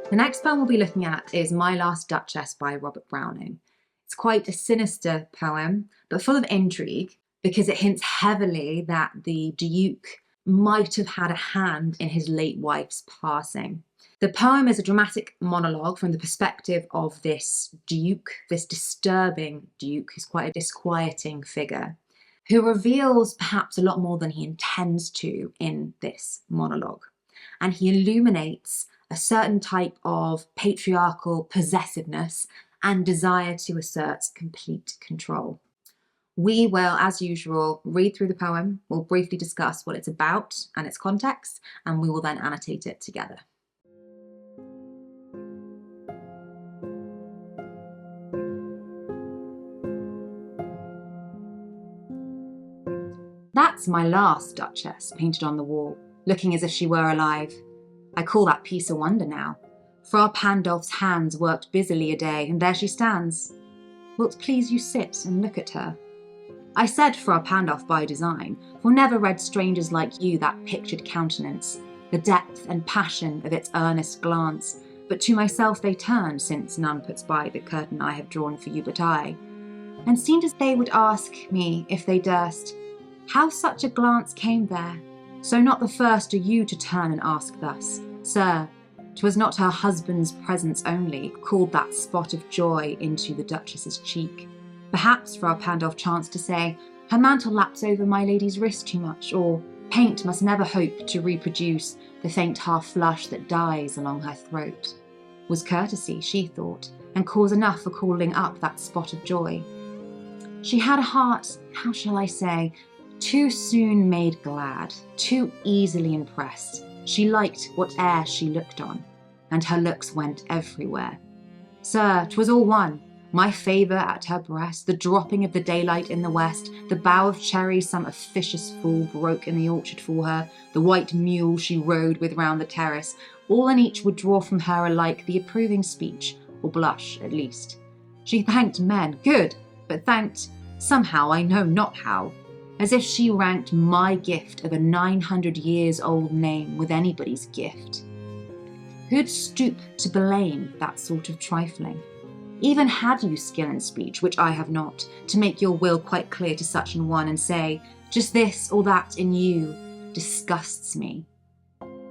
The next poem we'll be looking at is My Last Duchess by Robert Browning. It's quite a sinister poem, but full of intrigue because it hints heavily that the Duke might have had a hand in his late wife's passing. The poem is a dramatic monologue from the perspective of this Duke, this disturbing Duke, who's quite a disquieting figure, who reveals perhaps a lot more than he intends to in this monologue. And he illuminates a certain type of patriarchal possessiveness and desire to assert complete control. We will, as usual, read through the poem, we'll briefly discuss what it's about and its context, and we will then annotate it together. That's my last Duchess, painted on the wall, looking as if she were alive. I call that piece a wonder now. Fra Pandolf's hands worked busily a day, and there she stands. Wilt please you sit and look at her? I said Fra Pandolf by design, for never read strangers like you that pictured countenance, the depth and passion of its earnest glance, but to myself they turn, since none puts by the curtain I have drawn for you but I, and seemed as they would ask me, if they durst, how such a glance came there, so not the first are you to turn and ask thus, Sir, 'twas not her husband's presence only called that spot of joy into the Duchess's cheek. Perhaps Fra Pandolf chanced to say, her mantle laps over my lady's wrist too much, or paint must never hope to reproduce the faint half-flush that dies along her throat. Was courtesy, she thought, and cause enough for calling up that spot of joy. She had a heart, how shall I say, too soon made glad, too easily impressed. She liked whate'er she looked on, and her looks went everywhere. Sir, 'twas all one, my favour at her breast, the dropping of the daylight in the west, the bough of cherries some officious fool broke in the orchard for her, the white mule she rode with round the terrace, all and each would draw from her alike the approving speech, or blush at least. She thanked men, good, but thanked, somehow I know not how, as if she ranked my gift of a 900 years old name with anybody's gift. Who'd stoop to blame that sort of trifling? Even had you skill in speech, which I have not, to make your will quite clear to such an one and say, just this or that in you disgusts me.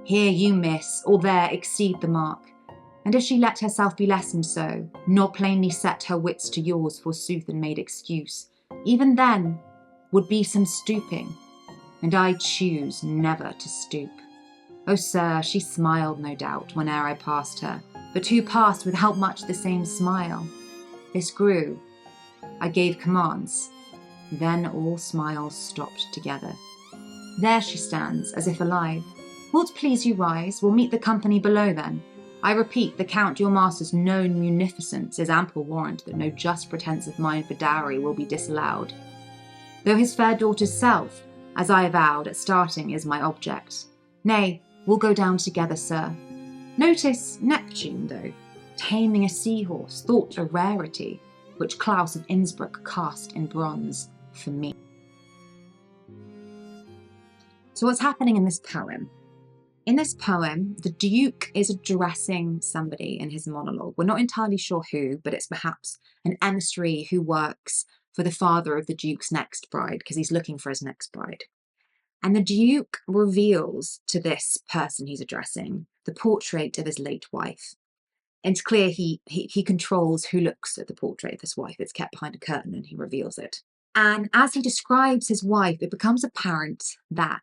Here you miss, or there exceed the mark. And if she let herself be lessoned so, nor plainly set her wits to yours forsooth and made excuse, even then would be some stooping, and I choose never to stoop. Oh, sir, she smiled, no doubt, whene'er I passed her, but who passed without much the same smile? This grew. I gave commands. Then all smiles stopped together. There she stands, as if alive. Will't please you rise? We'll meet the company below then. I repeat, the Count your master's known munificence is ample warrant that no just pretence of mine for dowry will be disallowed. Though his fair daughter's self, as I avowed at starting, is my object. Nay, we'll go down together, sir. Notice Neptune, though, taming a seahorse, thought a rarity, which Claus of Innsbruck cast in bronze for me. So what's happening in this poem? In this poem, the Duke is addressing somebody in his monologue. We're not entirely sure who, but it's perhaps an emissary who works for the father of the Duke's next bride, because he's looking for his next bride. And the Duke reveals to this person he's addressing the portrait of his late wife. And it's clear he controls who looks at the portrait of his wife. It's kept behind a curtain and he reveals it. And as he describes his wife, it becomes apparent that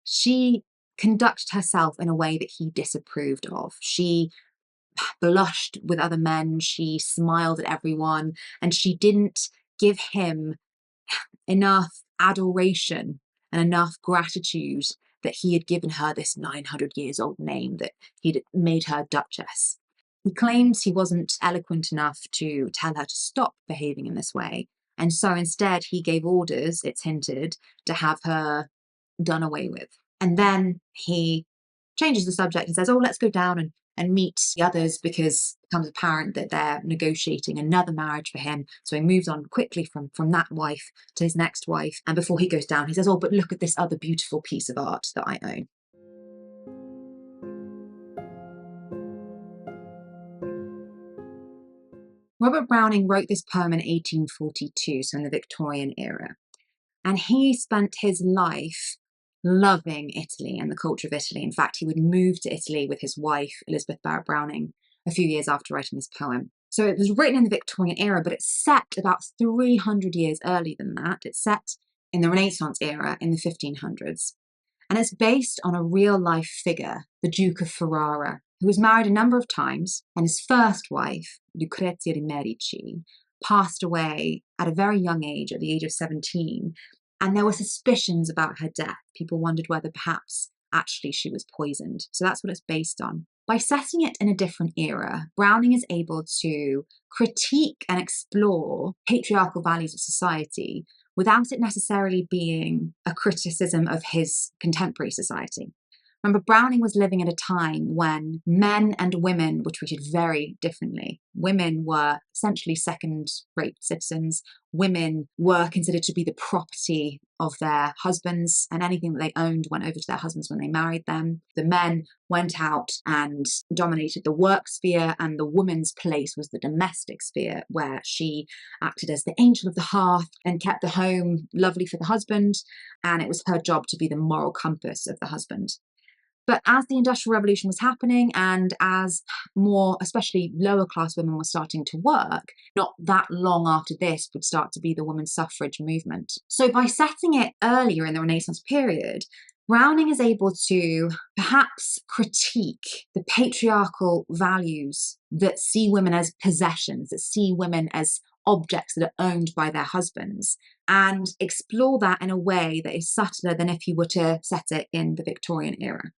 she conducted herself in a way that he disapproved of. She blushed with other men, she smiled at everyone, and she didn't give him enough adoration and enough gratitude that he had given her this 900 years old name, that he'd made her Duchess. He claims he wasn't eloquent enough to tell her to stop behaving in this way, and so instead he gave orders, it's hinted, to have her done away with. And then he changes the subject and says, oh, let's go down and meet the others, because it becomes apparent that they're negotiating another marriage for him. So he moves on quickly from that wife to his next wife. And before he goes down, he says, oh, but look at this other beautiful piece of art that I own. Robert Browning wrote this poem in 1842, so in the Victorian era. And he spent his life loving Italy and the culture of Italy. In fact, he would move to Italy with his wife, Elizabeth Barrett Browning, a few years after writing this poem. So it was written in the Victorian era, but it's set about 300 years earlier than that. It's set in the Renaissance era in the 1500s. And it's based on a real-life figure, the Duke of Ferrara, who was married a number of times, and his first wife, Lucrezia de' Medici, passed away at a very young age, at the age of 17, and there were suspicions about her death. People wondered whether perhaps actually she was poisoned. So that's what it's based on. By setting it in a different era, Browning is able to critique and explore patriarchal values of society without it necessarily being a criticism of his contemporary society. Remember, Browning was living at a time when men and women were treated very differently. Women were essentially second-rate citizens. Women were considered to be the property of their husbands, and anything that they owned went over to their husbands when they married them. The men went out and dominated the work sphere, and the woman's place was the domestic sphere, where she acted as the angel of the hearth and kept the home lovely for the husband, and it was her job to be the moral compass of the husband. But as the Industrial Revolution was happening and as more, especially lower class women were starting to work, not that long after this would start to be the women's suffrage movement. So by setting it earlier in the Renaissance period, Browning is able to perhaps critique the patriarchal values that see women as possessions, that see women as objects that are owned by their husbands, and explore that in a way that is subtler than if you were to set it in the Victorian era.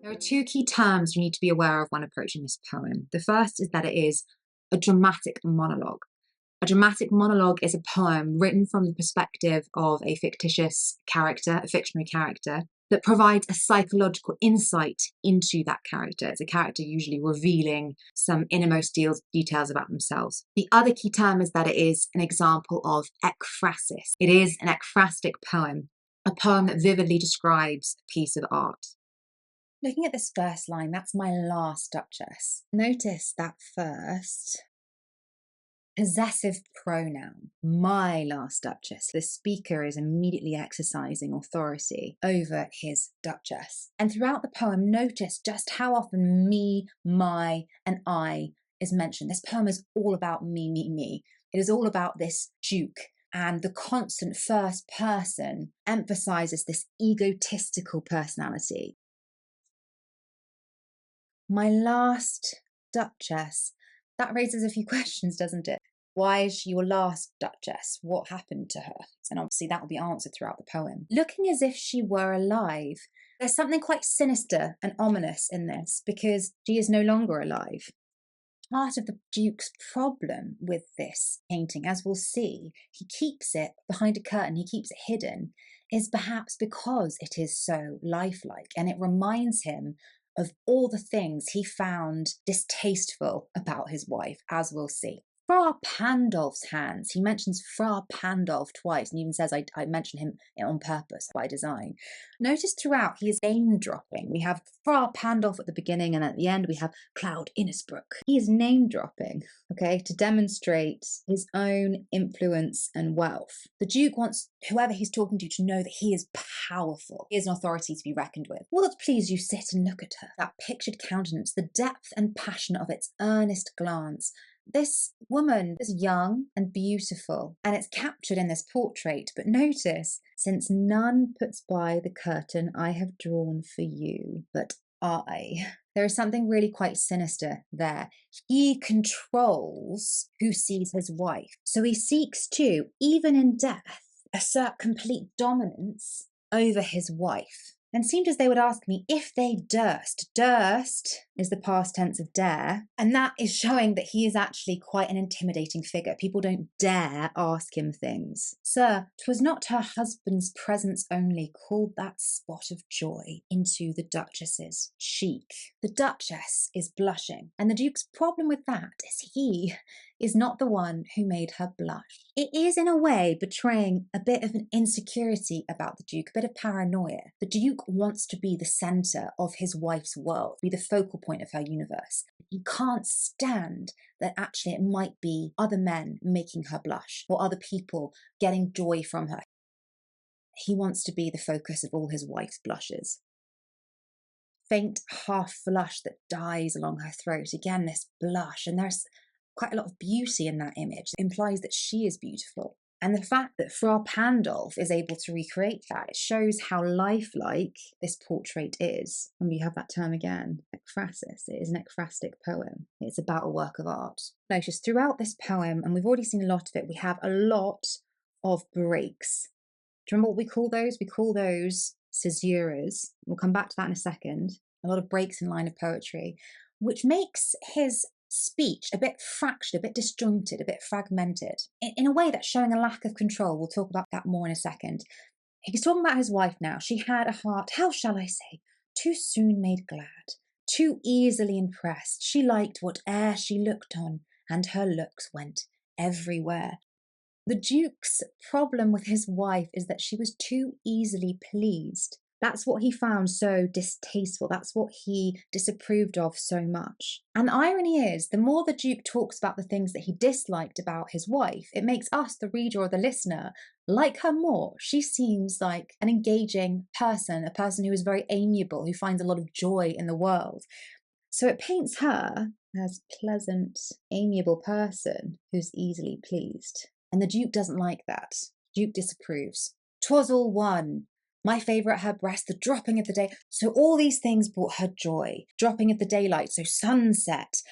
There are two key terms you need to be aware of when approaching this poem. The first is that it is a dramatic monologue. A dramatic monologue is a poem written from the perspective of a fictitious character, a fictionary character, that provides a psychological insight into that character. It's a character usually revealing some innermost details about themselves. The other key term is that it is an example of ekphrasis. It is an ekphrastic poem, a poem that vividly describes a piece of art. Looking at this first line, that's my last Duchess. Notice that first possessive pronoun, my last Duchess. The speaker is immediately exercising authority over his Duchess. And throughout the poem, notice just how often me, my, and I is mentioned. This poem is all about me, me, me. It is all about this Duke. And the constant first person emphasizes this egotistical personality. My last Duchess. That raises a few questions, doesn't it? Why is she your last Duchess? What happened to her? And obviously that will be answered throughout the poem. Looking as if she were alive. There's something quite sinister and ominous in this because she is no longer alive. Part of the Duke's problem with this painting, as we'll see, he keeps it behind a curtain, he keeps it hidden, is perhaps because it is so lifelike and it reminds him of all the things he found distasteful about his wife, as we'll see. Fra Pandolf's hands, he mentions Fra Pandolf twice and even says, I mention him on purpose by design. Notice throughout he is name dropping. We have Fra Pandolf at the beginning and at the end we have Cloud Innisbrook. He is name dropping, okay, to demonstrate his own influence and wealth. The Duke wants whoever he's talking to know that he is powerful. He is an authority to be reckoned with. Will it please you sit and look at her? That pictured countenance, the depth and passion of its earnest glance. This woman is young and beautiful, and it's captured in this portrait. But notice, since none puts by the curtain I have drawn for you, but I. There is something really quite sinister there. He controls who sees his wife. So he seeks to, even in death, assert complete dominance over his wife. And it seemed as they would ask me if they durst is the past tense of dare. And that is showing that he is actually quite an intimidating figure. People don't dare ask him things. Sir, 'twas not her husband's presence only called that spot of joy into the Duchess's cheek. The Duchess is blushing, and the Duke's problem with that is he is not the one who made her blush. It is in a way betraying a bit of an insecurity about the Duke, a bit of paranoia. The Duke wants to be the centre of his wife's world, be the focal point of her universe. He can't stand that actually it might be other men making her blush or other people getting joy from her. He wants to be the focus of all his wife's blushes. Faint half flush that dies along her throat. Again, this blush, and there's quite a lot of beauty in that image. It implies that she is beautiful. And the fact that Fra Pandolf is able to recreate that, it shows how lifelike this portrait is. And we have that term again, ekphrasis. It is an ekphrastic poem. It's about a work of art. Notice throughout this poem, and we've already seen a lot of it, we have a lot of breaks. Do you remember what we call those? We call those caesuras. We'll come back to that in a second. A lot of breaks in line of poetry, which makes his speech a bit fractured, a bit disjointed, a bit fragmented, in a way that's showing a lack of control. We'll talk about that more in a second. He's talking about his wife now. She had a heart, how shall I say, too soon made glad, too easily impressed. She liked whate'er she looked on, and her looks went everywhere. The Duke's problem with his wife is that she was too easily pleased. That's what he found so distasteful. That's what he disapproved of so much. And the irony is, the more the Duke talks about the things that he disliked about his wife, it makes us, the reader or the listener, like her more. She seems like an engaging person, a person who is very amiable, who finds a lot of joy in the world. So it paints her as a pleasant, amiable person who's easily pleased. And the Duke doesn't like that. Duke disapproves. 'Twas all one. My favourite her breast, the dropping of the day. So all these things brought her joy. Dropping of the daylight, so sunset.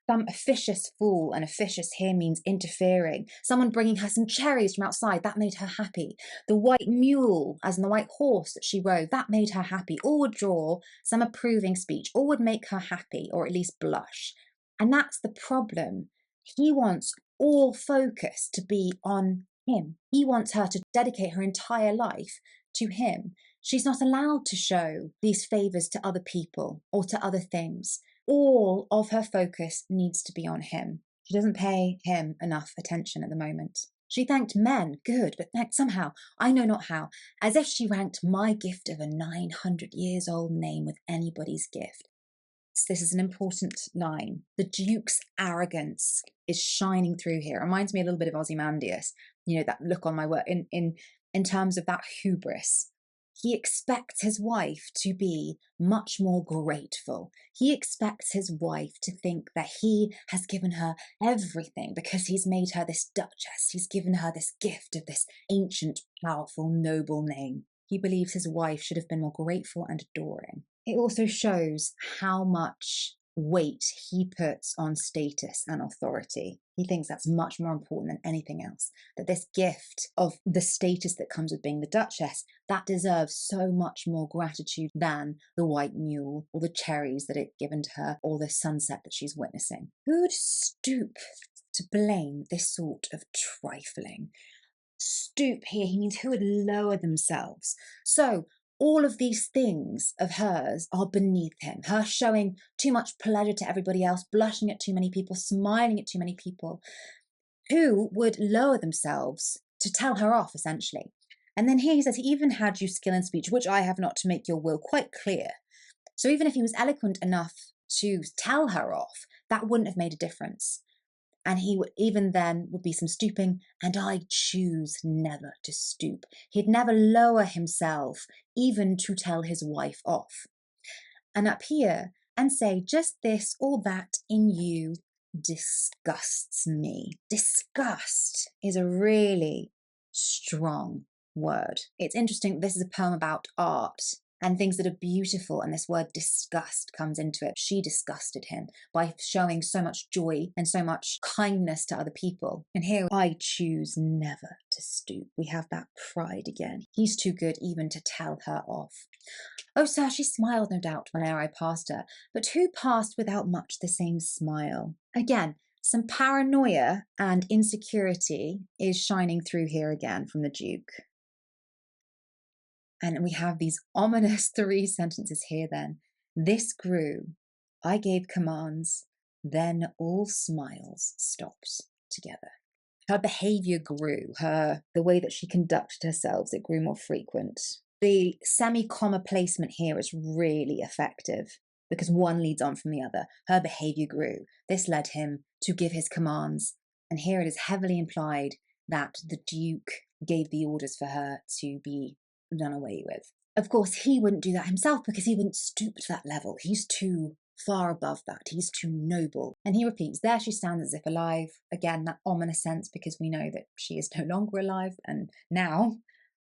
Some officious fool, and officious here means interfering. Someone bringing her some cherries from outside, that made her happy. The white mule, as in the white horse that she rode, that made her happy. All would draw some approving speech. All would make her happy, or at least blush. And that's the problem. He wants all focus to be on him. He wants her to dedicate her entire life to him. She's not allowed to show these favours to other people or to other things. All of her focus needs to be on him. She doesn't pay him enough attention at the moment. She thanked men, good, but thanked somehow, I know not how, as if she ranked my gift of a 900 years old name with anybody's gift. This is an important line. The Duke's arrogance is shining through here. It reminds me a little bit of Ozymandias, you know, that look on my work in terms of that hubris. He expects his wife to be much more grateful. He expects his wife to think that he has given her everything because he's made her this duchess. He's given her this gift of this ancient, powerful, noble name. He believes his wife should have been more grateful and adoring. It also shows how much weight he puts on status and authority. He thinks that's much more important than anything else. That this gift of the status that comes with being the Duchess, that deserves so much more gratitude than the white mule or the cherries that it's given to her or the sunset that she's witnessing. Who would stoop to blame this sort of trifling? Stoop here, he means who would lower themselves. So all of these things of hers are beneath him. Her showing too much pleasure to everybody else, blushing at too many people, smiling at too many people. Who would lower themselves to tell her off, essentially? And then here he says, he even had you skill in speech, which I have not, to make your will quite clear. So even if he was eloquent enough to tell her off, that wouldn't have made a difference. And he would, even then, would be some stooping, and I choose never to stoop. He'd never lower himself, even to tell his wife off. And up here, and say, just this or that in you disgusts me. Disgust is a really strong word. It's interesting, this is a poem about art, and things that are beautiful, and this word disgust comes into it. She disgusted him by showing so much joy and so much kindness to other people. And here, I choose never to stoop. We have that pride again. He's too good even to tell her off. Oh, sir, she smiled, no doubt, whene'er I passed her, but who passed without much the same smile? Again, some paranoia and insecurity is shining through here again from the Duke. And we have these ominous 3 sentences here then. This grew, I gave commands, then all smiles stopped together. Her behaviour grew, the way that she conducted herself, it grew more frequent. The semi-comma placement here is really effective because one leads on from the other. Her behaviour grew. This led him to give his commands. And here it is heavily implied that the Duke gave the orders for her to be done away with. Of course, he wouldn't do that himself because he wouldn't stoop to that level. He's too far above that. He's too noble. And he repeats, there she stands as if alive. Again, that ominous sense because we know that she is no longer alive. And now,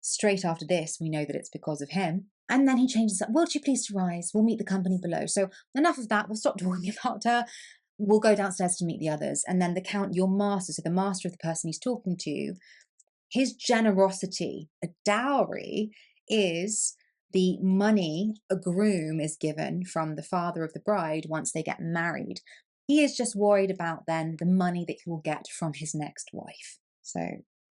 straight after this, we know that it's because of him. And then he changes up. Will you please to rise? We'll meet the company below. So enough of that. We'll stop talking about her. We'll go downstairs to meet the others. And then the Count, your master, so the master of the person he's talking to, his generosity, a dowry, is the money a groom is given from the father of the bride once they get married. He is just worried about then the money that he will get from his next wife. So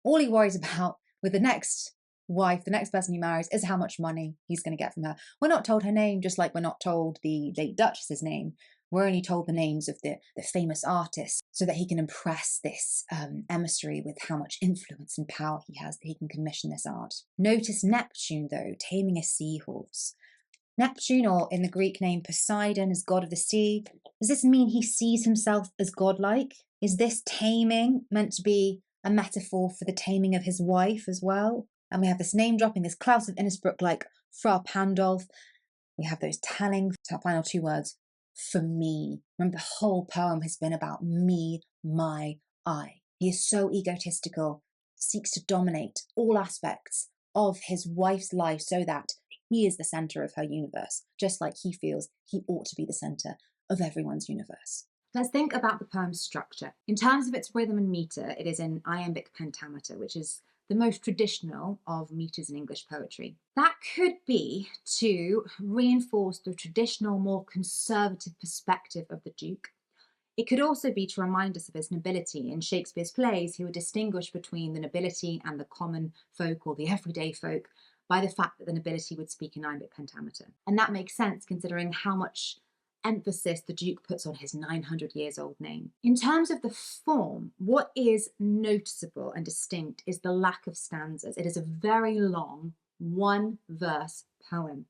all he worries about with the next wife, the next person he marries, is how much money he's going to get from her. We're not told her name, just like we're not told the late Duchess's name. We're only told the names of the famous artists so that he can impress this emissary with how much influence and power he has, that he can commission this art. Notice Neptune, though, taming a seahorse. Neptune, or in the Greek name Poseidon, is god of the sea. Does this mean he sees himself as godlike? Is this taming meant to be a metaphor for the taming of his wife as well? And we have this name dropping, this Klaus of Innsbruck like Frau Pandolf. We have those telling final 2 words, for me. Remember, the whole poem has been about me, my, I. He is so egotistical, seeks to dominate all aspects of his wife's life so that he is the centre of her universe, just like he feels he ought to be the centre of everyone's universe. Let's think about the poem's structure. In terms of its rhythm and metre, it is in iambic pentameter, which is the most traditional of metres in English poetry. That could be to reinforce the traditional, more conservative perspective of the Duke. It could also be to remind us of his nobility. In Shakespeare's plays, he would distinguish between the nobility and the common folk or the everyday folk by the fact that the nobility would speak in iambic pentameter. And that makes sense considering how much emphasis the Duke puts on his 900 years old name. In terms of the form, what is noticeable and distinct is the lack of stanzas. It is a very long 1-verse poem.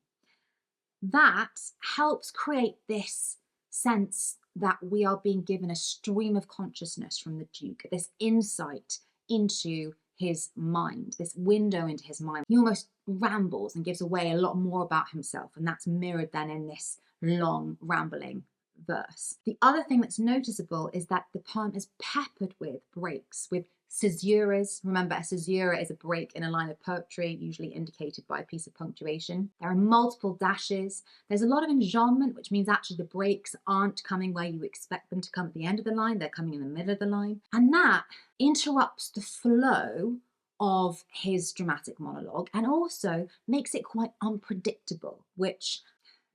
That helps create this sense that we are being given a stream of consciousness from the Duke, this insight into his mind, this window into his mind. He almost rambles and gives away a lot more about himself, and that's mirrored then in this long rambling verse. The other thing that's noticeable is that the poem is peppered with breaks, with caesuras. Remember, a caesura is a break in a line of poetry, usually indicated by a piece of punctuation. There are multiple dashes. There's a lot of enjambment, which means actually the breaks aren't coming where you expect them to come at the end of the line. They're coming in the middle of the line. And that interrupts the flow of his dramatic monologue and also makes it quite unpredictable, which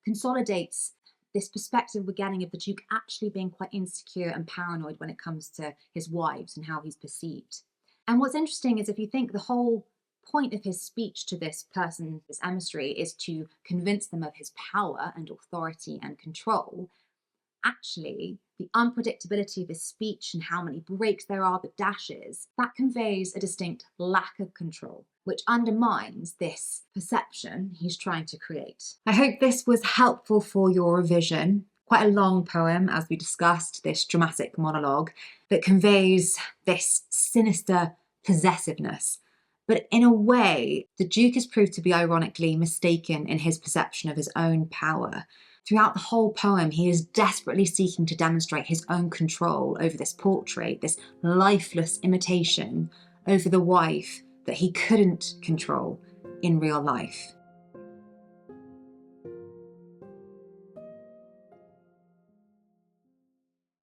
consolidates this perspective we're getting of the Duke actually being quite insecure and paranoid when it comes to his wives and how he's perceived. And what's interesting is if you think the whole point of his speech to this person, this emissary, is to convince them of his power and authority and control, actually the unpredictability of his speech and how many breaks there are, the dashes, that conveys a distinct lack of control, which undermines this perception he's trying to create. I hope this was helpful for your revision. Quite a long poem, as we discussed, this dramatic monologue that conveys this sinister possessiveness. But in a way, the Duke has proved to be ironically mistaken in his perception of his own power. Throughout the whole poem, he is desperately seeking to demonstrate his own control over this portrait, this lifeless imitation over the wife that he couldn't control in real life.